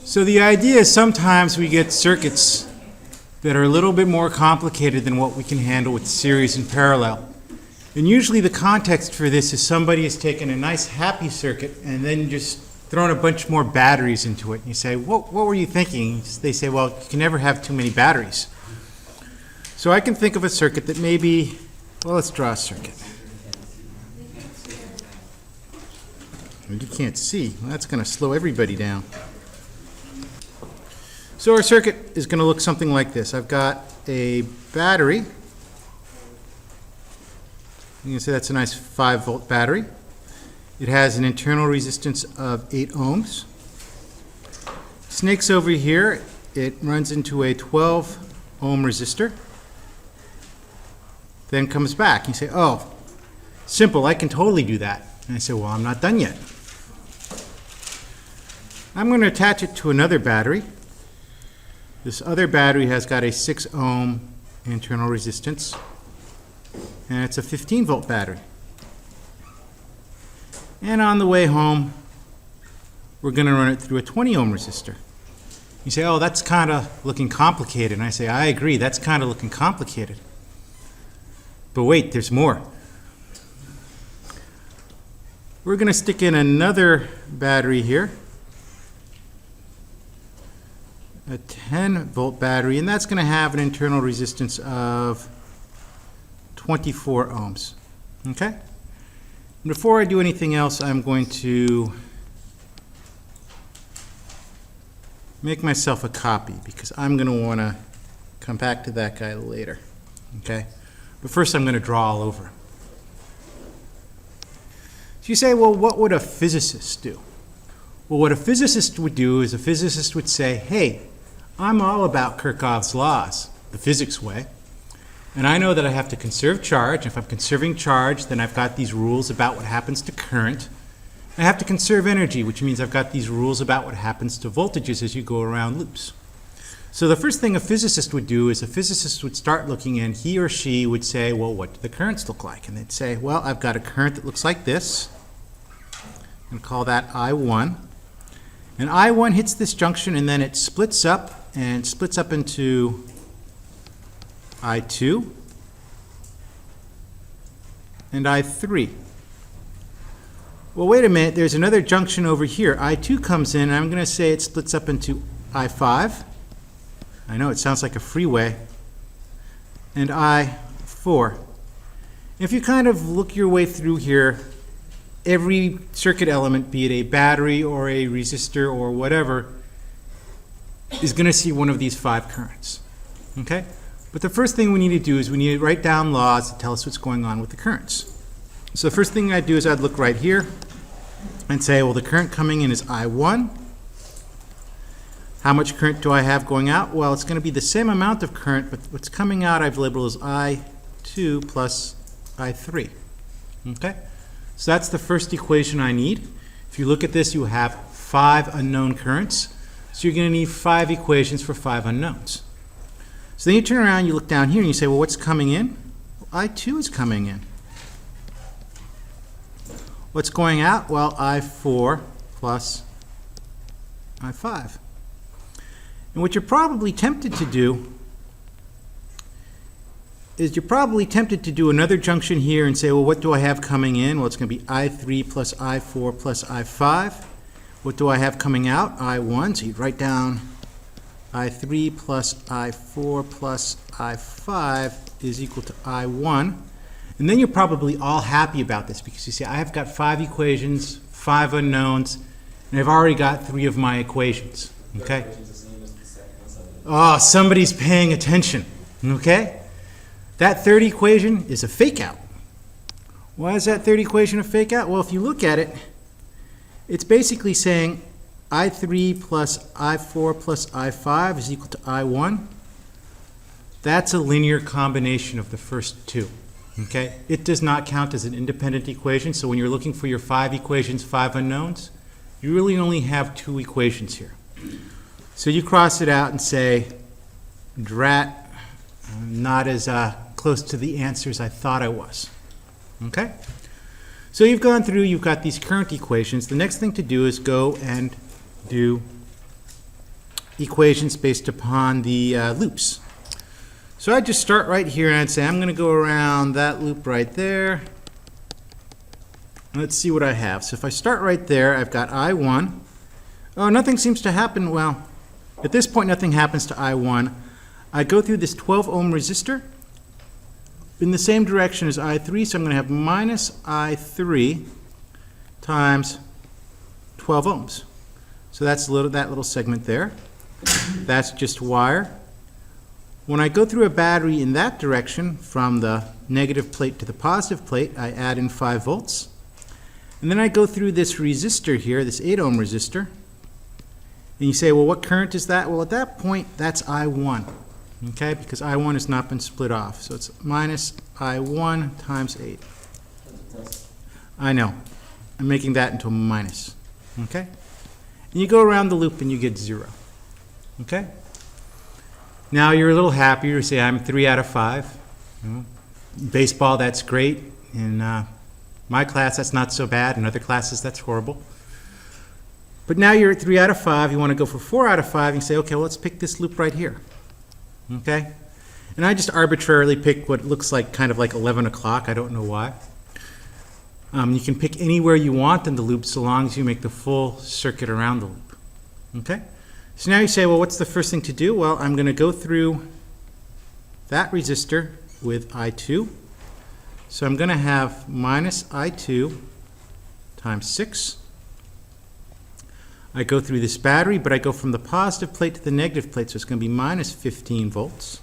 So the idea is sometimes we get circuits that are a little bit more complicated than what we can handle with series and parallel. And usually the context for this is somebody has taken a nice happy circuit and then just thrown a bunch more batteries into it. And you say, what were you thinking? They say, well, you can never have too many batteries. So I can think of a circuit that maybe, well, let's draw a circuit. You can't see. Well, that's going to slow everybody down. So our circuit is going to look something like this. I've got a battery. You can see that's a nice 5-volt battery. It has an internal resistance of 8 ohms. Snakes over here, it runs into a 12 ohm resistor. Then comes back. You say, oh, simple, I can totally do that. And I say, well, I'm not done yet. I'm going to attach it to another battery. This other battery has got a 6 ohm internal resistance, and it's a 15-volt battery. And on the way home, we're going to run it through a 20 ohm resistor. You say, oh, that's kind of looking complicated. And I say, I agree, that's kind of looking complicated. But wait, there's more. We're going to stick in another battery here, a 10-volt battery, and that's going to have an internal resistance of 24 ohms. Okay? Before I do anything else, I'm going to make myself a copy because I'm going to want to come back to that guy later. Okay? But first I'm going to draw all over. So you say, well, what would a physicist do? Well, what a physicist would do is a physicist would say, hey, I'm all about Kirchhoff's laws, the physics way. And I know that I have to conserve charge. If I'm conserving charge, then I've got these rules about what happens to current. I have to conserve energy, which means I've got these rules about what happens to voltages as you go around loops. So the first thing a physicist would do is a physicist would start looking, and he or she would say, well, what do the currents look like? And they'd say, well, I've got a current that looks like this. I'm going to call that I1. And I1 hits this junction, and then it splits up, and splits up into I2 and I3. Well, wait a minute, there's another junction over here. I2 comes in, and I'm going to say it splits up into I5. I know it sounds like a freeway. And I4. If you kind of look your way through here, every circuit element, be it a battery or a resistor or whatever, is going to see one of these 5 currents. Okay? But the first thing we need to do is we need to write down laws to tell us what's going on with the currents. So the first thing I'd do is I'd look right here and say, well, the current coming in is I1. How much current do I have going out? Well, it's going to be the same amount of current, but what's coming out I've labeled as I2 plus I3. Okay? So that's the first equation I need. If you look at this, you have 5 unknown currents. So you're going to need 5 equations for 5 unknowns. So then you turn around, you look down here, and you say, well, what's coming in? Well, I2 is coming in. What's going out? Well, I4 plus I5. And what you're probably tempted to do is you're probably tempted to do another junction here and say, well, what do I have coming in? Well, it's going to be I3 plus I4 plus I5. What do I have coming out? I1. So you'd write down I3 plus I4 plus I5 is equal to I1. And then you're probably all happy about this because you see, I have got 5 equations, 5 unknowns, and I've already got 3 of my equations. Okay? Oh, somebody's paying attention. Okay? That third equation is a fake out. Why is that third equation a fake out? Well, if you look at it, it's basically saying I3 plus I4 plus I5 is equal to I1. That's a linear combination of the first 2. Okay? It does not count as an independent equation, so when you're looking for your 5 equations, 5 unknowns, you really only have 2 equations here. So you cross it out and say, drat, I'm not as close to the answers I thought I was. Okay? So you've gone through, you've got these current equations. The next thing to do is go and do equations based upon the loops. So I'd just start right here and I'd say I'm going to go around that loop right there. Let's see what I have. So if I start right there, I've got I1. Oh, nothing seems to happen. Well, at this point, nothing happens to I1. I go through this 12 ohm resistor in the same direction as I3, so I'm going to have minus I3 times 12 ohms. So that's that little segment there. That's just wire. When I go through a battery in that direction, from the negative plate to the positive plate, I add in 5 volts. And then I go through this resistor here, this 8 ohm resistor. And you say, well, what current is that? Well, at that point, that's I1. Okay, because I1 has not been split off. So it's minus I1 times 8. I know. I'm making that into a minus. Okay? And you go around the loop and you get 0. Okay? Now you're a little happier. You say, I'm 3 out of 5. You know, baseball, that's great. In my class, that's not so bad. In other classes, that's horrible. But now you're at 3 out of 5. You want to go for 4 out of 5. You say, okay, well, let's pick this loop right here. Okay? And I just arbitrarily pick what looks like kind of like 11 o'clock. I don't know why. You can pick anywhere you want in the loop so long as you make the full circuit around the loop. Okay? So now you say, well, what's the first thing to do? Well, I'm going to go through that resistor with I2. So I'm going to have minus I2 times 6. I go through this battery, but I go from the positive plate to the negative plate, so it's going to be minus 15 volts.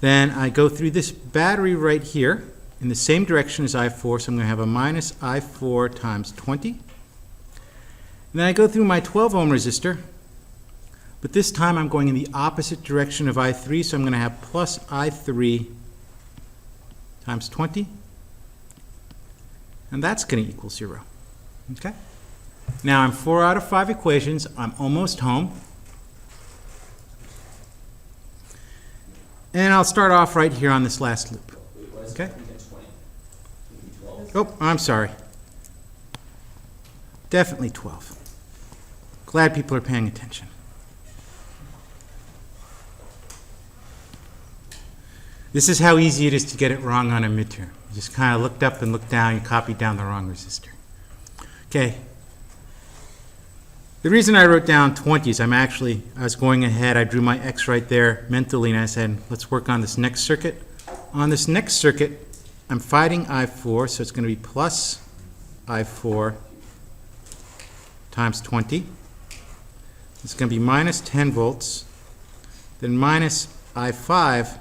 Then I go through this battery right here in the same direction as I4, so I'm going to have a minus I4 times 20. And then I go through my 12 ohm resistor, but this time I'm going in the opposite direction of I3, so I'm going to have plus I3 times 20, and that's going to equal 0. Okay? Now I'm 4 out of 5 equations. I'm almost home. And I'll start off right here on this last loop. Okay? Oh, I'm sorry. Definitely 12. Glad people are paying attention. This is how easy it is to get it wrong on a midterm. You just kind of looked up and looked down, you copied down the wrong resistor. Okay. The reason I wrote down 20 is I was going ahead, I drew my X right there mentally, and I said, let's work on this next circuit. On this next circuit, I'm fighting I4, so it's going to be plus I4 times 20. It's going to be minus 10 volts, then minus I5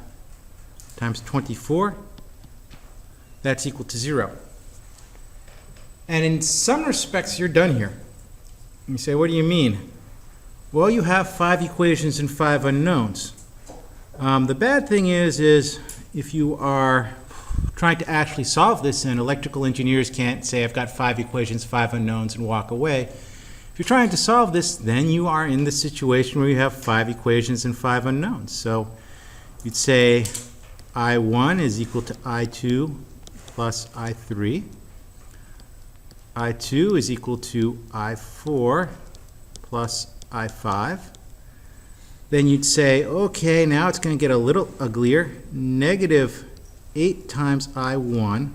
times 24. That's equal to 0. And in some respects, you're done here. You say, what do you mean? Well, you have 5 equations and 5 unknowns. The bad thing is if you are trying to actually solve this, and electrical engineers can't say, I've got 5 equations, 5 unknowns, and walk away. If you're trying to solve this, then you are in the situation where you have 5 equations and 5 unknowns. So you'd say I1 is equal to I2 plus I3. I2 is equal to I4 plus I5. Then you'd say, okay, now it's going to get a little uglier. Negative 8 times I1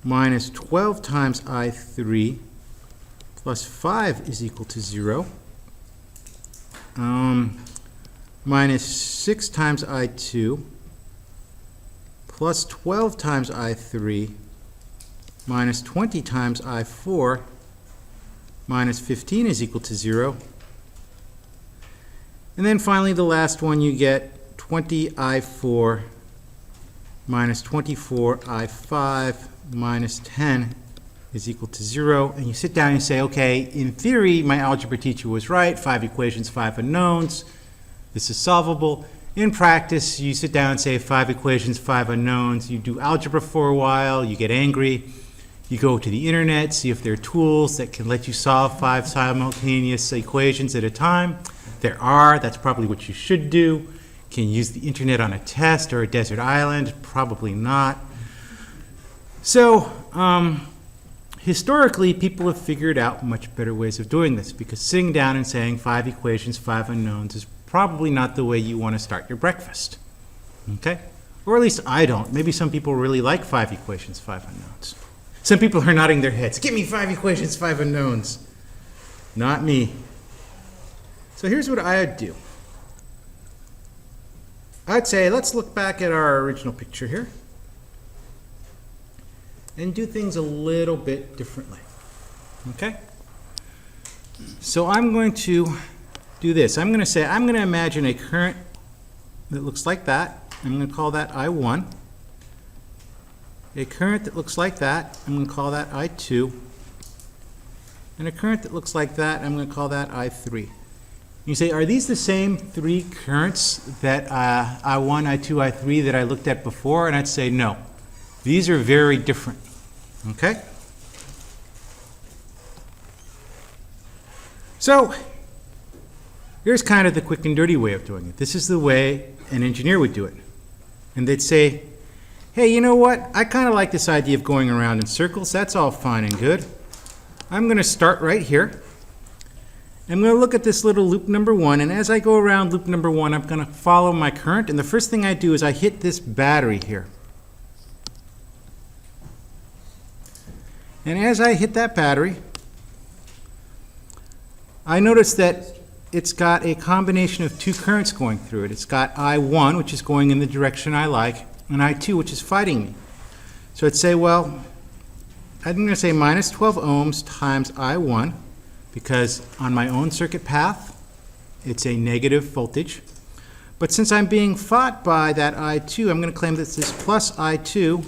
minus 12 times I3 plus 5 is equal to 0. Minus 6 times I2 plus 12 times I3 minus 20 times I4 minus 15 is equal to 0. And then finally, the last one, you get 20 I4 minus 24 I5 minus 10 is equal to 0. And you sit down and say, okay, in theory, my algebra teacher was right. 5 equations, 5 unknowns. This is solvable. In practice, you sit down and say 5 equations, 5 unknowns. You do algebra for a while. You get angry. You go to the internet, see if there are tools that can let you solve 5 simultaneous equations at a time. There are. That's probably what you should do. Can you use the internet on a test or a desert island? Probably not. So historically, people have figured out much better ways of doing this, because sitting down and saying 5 equations, 5 unknowns is probably not the way you want to start your breakfast. Okay? Or at least I don't. Maybe some people really like 5 equations, 5 unknowns. Some people are nodding their heads. Give me 5 equations, 5 unknowns. Not me. So here's what I'd do. I'd say, let's look back at our original picture here and do things a little bit differently. Okay? So I'm going to do this. I'm going to say, I'm going to imagine a current that looks like that. I'm going to call that I1. A current that looks like that, I'm going to call that I2. And a current that looks like that, I'm going to call that I3. You say, are these the same 3 currents that I1, I2, I3 that I looked at before? And I'd say no. These are very different. Okay? So here's kind of the quick and dirty way of doing it. This is the way an engineer would do it. And they'd say, hey, you know what? I kind of like this idea of going around in circles. That's all fine and good. I'm going to start right here. I'm going to look at this little loop number 1, and as I go around loop number 1, I'm going to follow my current, and the first thing I do is I hit this battery here. And as I hit that battery, I notice that it's got a combination of 2 currents going through it. It's got I1, which is going in the direction I like, and I2, which is fighting me. So I'd say, well, I'm going to say minus 12 ohms times I1, because on my own circuit path, it's a negative voltage. But since I'm being fought by that I2, I'm going to claim that this is plus I2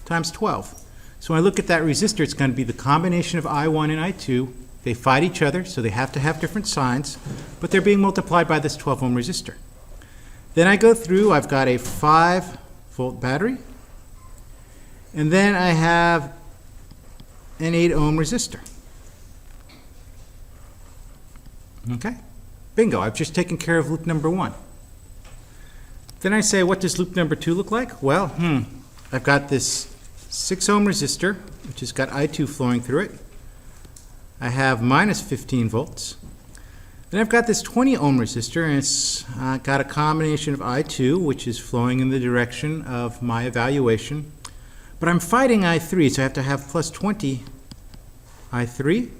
times 12. So when I look at that resistor, it's going to be the combination of I1 and I2. They fight each other, so they have to have different signs, but they're being multiplied by this 12 ohm resistor. Then I go through, I've got a 5 volt battery, and then I have an 8 ohm resistor. Okay? Bingo, I've just taken care of loop number 1. Then I say, what does loop number 2 look like? Well, I've got this 6 ohm resistor, which has got I2 flowing through it. I have minus 15 volts. Then I've got this 20 ohm resistor, and it's got a combination of I2, which is flowing in the direction of my evaluation. But I'm fighting I3, so I have to have plus 20 I3.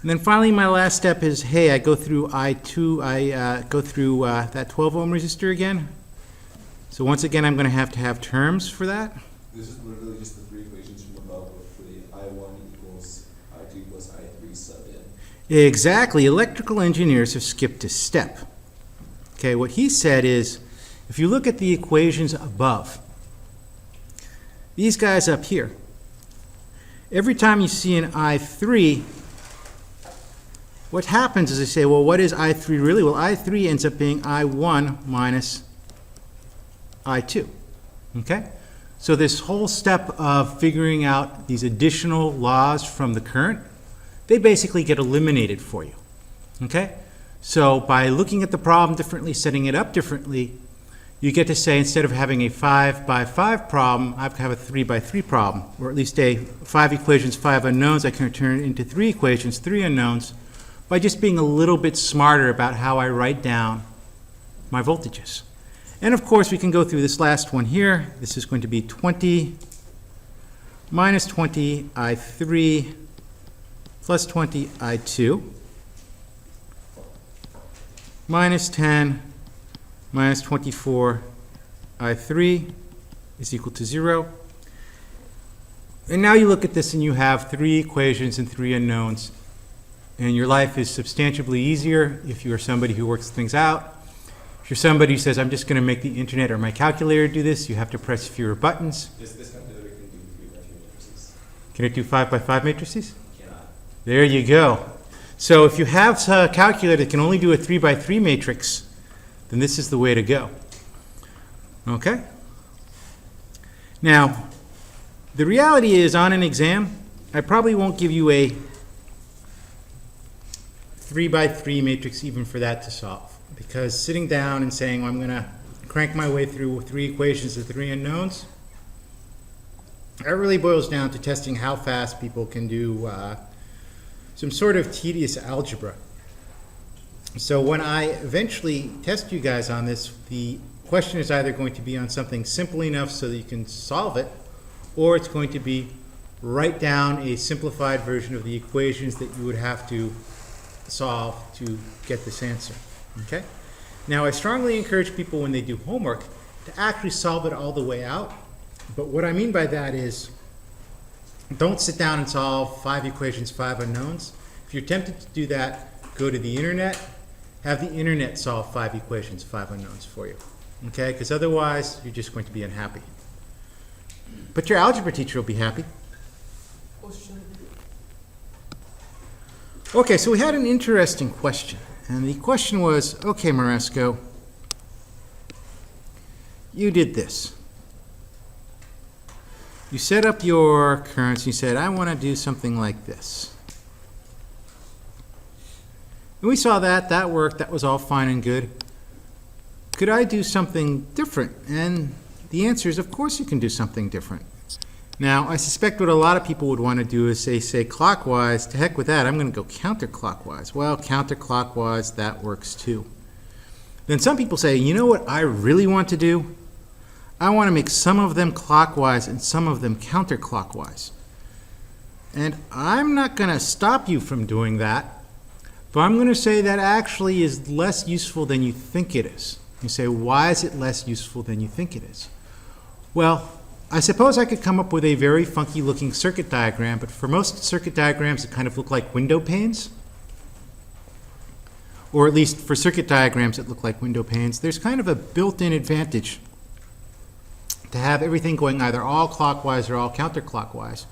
And then finally, my last step is, hey, I go through I2, I go through that 12 ohm resistor again. So once again, I'm going to have terms for that. This is literally just the 3 equations from above for the I1 equals I2 plus I3 sub in. Exactly. Electrical engineers have skipped a step. Okay, what he said is, if you look at the equations above, these guys up here, every time you see an I3, what happens is they say, well, what is I3 really? Well, I3 ends up being I1 minus I2. Okay? So this whole step of figuring out these additional laws from the current, they basically get eliminated for you. Okay? So by looking at the problem differently, setting it up differently, you get to say, instead of having a 5 by 5 problem, I have a 3 by 3 problem, or at least a 5 equations, 5 unknowns. I can turn it into 3 equations, 3 unknowns, by just being a little bit smarter about how I write down my voltages. And of course, we can go through this last one here. This is going to be 20 minus 20 I3 plus 20 I2 minus 10 minus 24 I3 is equal to 0. And now you look at this and you have 3 equations and 3 unknowns. And your life is substantially easier if you're somebody who works things out. If you're somebody who says, I'm just going to make the internet or my calculator do this, you have to press fewer buttons. This calculator can do 3 by 3 matrices. Can it do 5 by 5 matrices? Cannot. There you go. So if you have a calculator that can only do a 3 by 3 matrix, then this is the way to go. Okay? Now, the reality is, on an exam, I probably won't give you a 3 by 3 matrix even for that to solve. Because sitting down and saying, well, I'm going to crank my way through 3 equations of 3 unknowns, That really boils down to testing how fast people can do some sort of tedious algebra. So when I eventually test you guys on this, the question is either going to be on something simple enough so that you can solve it, or it's going to be write down a simplified version of the equations that you would have to solve to get this answer. Okay? Now, I strongly encourage people when they do homework to actually solve it all the way out. But what I mean by that is, don't sit down and solve 5 equations, 5 unknowns. If you're tempted to do that, go to the internet, have the internet solve 5 equations, 5 unknowns for you. Okay? Because otherwise, you're just going to be unhappy. But your algebra teacher will be happy. Okay, so we had an interesting question. And the question was, okay, Marasco, you did this. You set up your currents and you said, I want to do something like this. And we saw that, that worked, that was all fine and good. Could I do something different? And the answer is, of course you can do something different. Now, I suspect what a lot of people would want to do is say clockwise, to heck with that, I'm going to go counterclockwise. Well, counterclockwise, that works too. Then some people say, you know what I really want to do? I want to make some of them clockwise and some of them counterclockwise. And I'm not going to stop you from doing that, but I'm going to say that actually is less useful than you think it is. You say, why is it less useful than you think it is? Well, I suppose I could come up with a very funky looking circuit diagram, but for most circuit diagrams it kind of look like window panes. Or at least for circuit diagrams that look like window panes. There's kind of a built-in advantage to have everything going either all clockwise or all counterclockwise.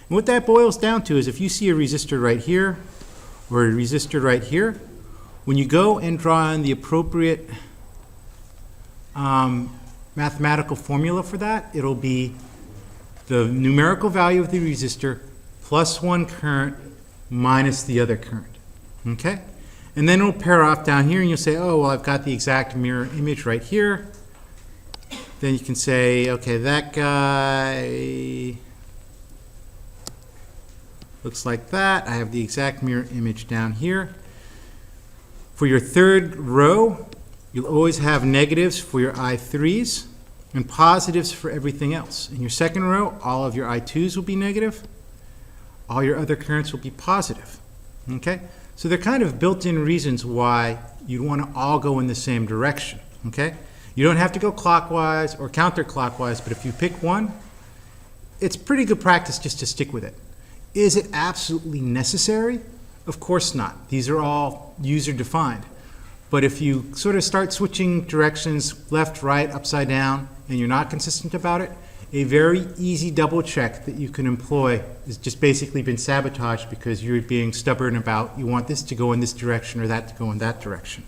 And what that boils down to is if you see a resistor right here or a resistor right here, when you go and draw in the appropriate mathematical formula for that, it'll be the numerical value of the resistor plus 1 current minus the other current. Okay? And then it'll pair off down here and you'll say, oh, well, I've got the exact mirror image right here. Then you can say, okay, that guy looks like that. I have the exact mirror image down here. For your third row, you'll always have negatives for your I3s and positives for everything else. In your second row, all of your I2s will be negative. All your other currents will be positive. Okay? So they're kind of built-in reasons why you'd want to all go in the same direction. Okay? You don't have to go clockwise or counterclockwise, but if you pick one, it's pretty good practice just to stick with it. Is it absolutely necessary? Of course not. These are all user-defined. But if you sort of start switching directions left, right, upside down, and you're not consistent about it, a very easy double check that you can employ has just basically been sabotaged because you're being stubborn about you want this to go in this direction or that to go in that direction.